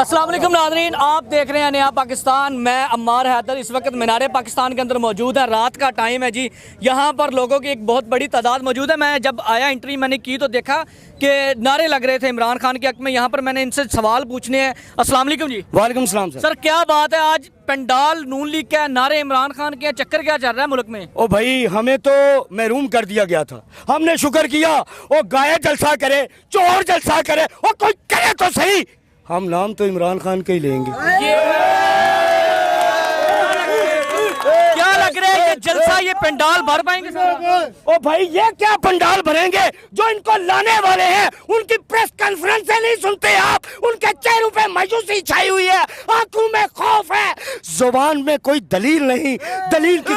अस्सलाम वालेकुम नाज़रीन, आप देख रहे हैं नया पाकिस्तान। मैं अम्मार हैदर इस वक्त मीनार पाकिस्तान के अंदर मौजूद है। रात का टाइम है जी। यहाँ पर लोगों की एक बहुत बड़ी तादाद मौजूद है। मैं जब आया एंट्री मैंने की तो देखा कि नारे लग रहे थे इमरान खान के हक में। यहाँ पर मैंने इनसे सवाल पूछने हैं। अस्सलाम वालेकुम जी। वालेकुम सलाम सर। सर क्या बात है, आज पंडाल नून लीग का, नारे इमरान खान के, चक्कर क्या चल रहा है मुल्क में? ओ भाई, हमें तो महरूम कर दिया गया था। हमने शुक्र किया। ओ गाय जलसा करे, चोर जलसा करे, ओ कोई करे तो सही, हम नाम तो इमरान खान का ही लेंगे। क्या लग रहा है ये जलसा, ये पंडाल भर पाएंगे सर? ओ भाई, ये क्या पंडाल भरेंगे? जो इनको लाने वाले हैं उनकी प्रेस कॉन्फ्रेंस से नहीं सुनते आप? उनके चेहरों पे मायूसी छाई हुई है, आंखों में खौफ है, जुबान में कोई दलील नहीं। दलील की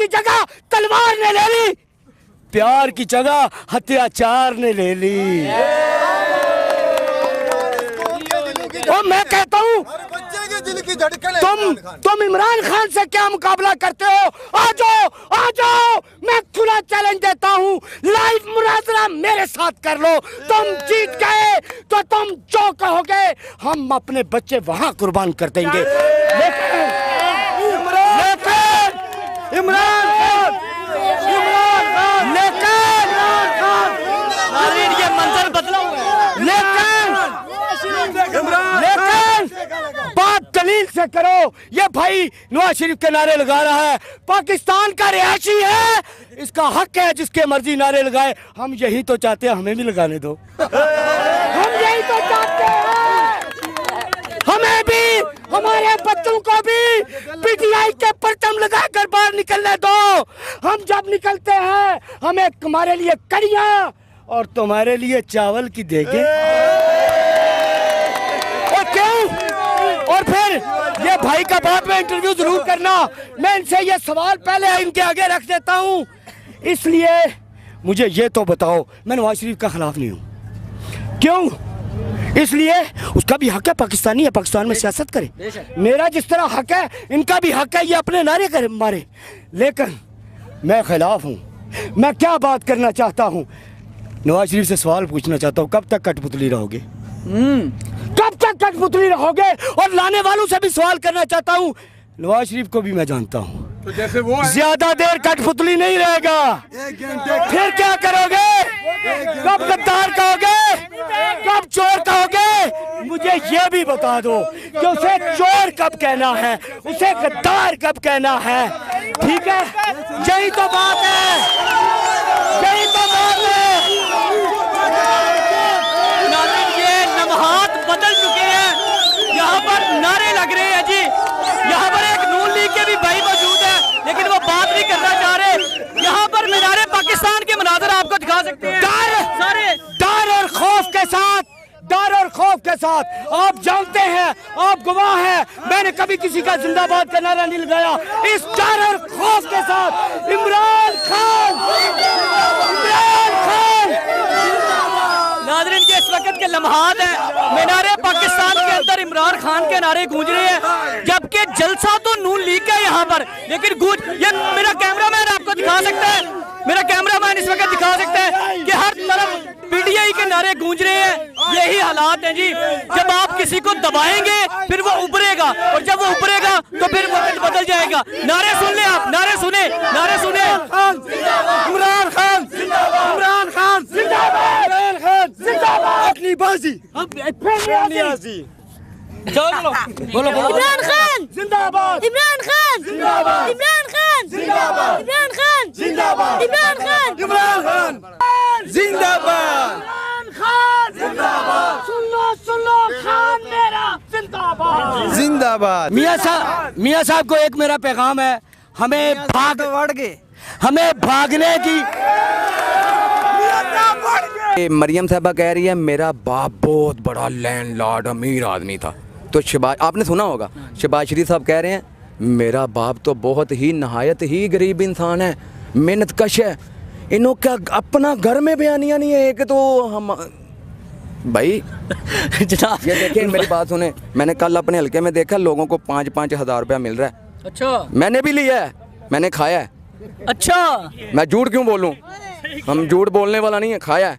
जगह तलवार ने ले ली, प्यार की जगह हत्याचार ने ले ली। और मैं कहता हूँ तुम इमरान खान से क्या मुकाबला करते हो? आ जाओ, मैं खुला चैलेंज देता हूँ, लाइव मुनाजरा मेरे साथ कर लो। तुम जीत गए तो तुम जो कहोगे हम अपने बच्चे वहां कुर्बान कर देंगे। लेकिन इमरान खान ये मंजर बदला हुआ है। लेकिन बात दलील से करो। ये भाई नवाज शरीफ के नारे लगा रहा है, पाकिस्तान का रिहायशी है, इसका हक है जिसके मर्जी नारे लगाए। हम यही तो चाहते हैं, हमें भी लगाने दो। हम यही तो चाहते हैं, हमें भी, हमारे बच्चों को भी पीटीआई के परचम लगाकर बाहर निकलने दो। हम जब निकलते हैं हमें हमारे लिए कड़ियां और तुम्हारे लिए चावल की देगे। और क्यों? और फिर ये भाई का बाद में इंटरव्यू जरूर करना। मैं इनसे ये सवाल पहले इनके आगे रख देता हूँ, इसलिए मुझे ये तो बताओ, मैं नवाज शरीफ का खिलाफ नहीं हूँ। क्यों? इसलिए उसका भी हक है, पाकिस्तानी है, पाकिस्तान में सियासत करे। मेरा जिस तरह हक है, इनका भी हक है, ये अपने नारे करे मारे। लेकिन मैं खिलाफ हूँ। मैं क्या बात करना चाहता हूँ, नवाज शरीफ से सवाल पूछना चाहता हूँ, कब तक कठपुतली रहोगे? कब तक कठपुतली रहोगे? और लाने वालों से भी सवाल करना चाहता हूँ, नवाज शरीफ को भी मैं जानता हूँ, तो जैसे वो ज्यादा देर कठपुतली नहीं रहेगा। फिर क्या करोगे? कब गद्दार कहोगे, कब चोर कहोगे? मुझे ये भी बता दो कि उसे चोर कब कहना है, उसे गद्दार कब कहना है। ठीक है, यही तो बात है, यही तो बात है। ये लम्हात बदल चुके हैं, यहाँ पर नारे लग रहे हैं जी। यहाँ पर एक नून लीग के भी भाई मौजूद है, लेकिन वो बात नहीं करना चाह रहे। यहाँ पर मीनारे पाकिस्तान के मनाज़र आपको दिखा सकते हैं। डर और खौफ के साथ आप जानते हैं, आप गवाह हैं, मैंने कभी किसी का जिंदाबाद का नारा नहीं लगाया। इस डर और खौफ के साथ इमरान खान नाज़रीन, ये इस वक्त के लम्हात हैं, मीनारे पाकिस्तान के अंदर इमरान खान के नारे गूंज रहे हैं, जबकि जलसा तो नून लीग का है यहाँ पर, लेकिन ये मेरा कैमरामैन आपको दिखा सकता है, मेरा कैमरामैन इस वक्त दिखा सकता है कि हर तरफ पीटीआई के नारे गूंज रहे हैं। यही हालात हैं जी। जब आप किसी को दबाएंगे फिर वो उभरेगा, और जब वो उभरेगा तो फिर वक्त बदल जाएगा। नारे सुन ले आप, नारे सुने। इमरान खान जिंदाबाद, अपनी बाजी चलो बोलो। इमरान खान जिंदाबाद, इमरान खान जिंदाबाद, इमरान खान जिंदाबाद, इमरान खान जिंदाबाद, इमरान खान इमरान खान जिंदाबाद, सुन लो खान मेरा जिंदाबाद। मियाँ साहब को एक मेरा पैगाम है, हमें भागने की। मरियम साहबा कह रही है मेरा बाप बहुत बड़ा लैंडलॉर्ड अमीर आदमी था, तो शहबाज, आपने सुना होगा, शहबाज शरीफ साहब कह रहे हैं मेरा बाप तो बहुत ही नहायत ही गरीब इंसान है, मेहनत कश है, इन्हों क्या अपना घर में बयानिया नहीं है। एक तो हम भाई जनाब ये देखिए, मेरी बात सुने, मैंने कल अपने हल्के में देखा लोगों को 5-5 हज़ार रुपया मिल रहा है। अच्छा, मैंने भी लिया है, मैंने खाया है। अच्छा, मैं झूठ क्यों बोलूं? हम झूठ बोलने वाला नहीं है, खाया है।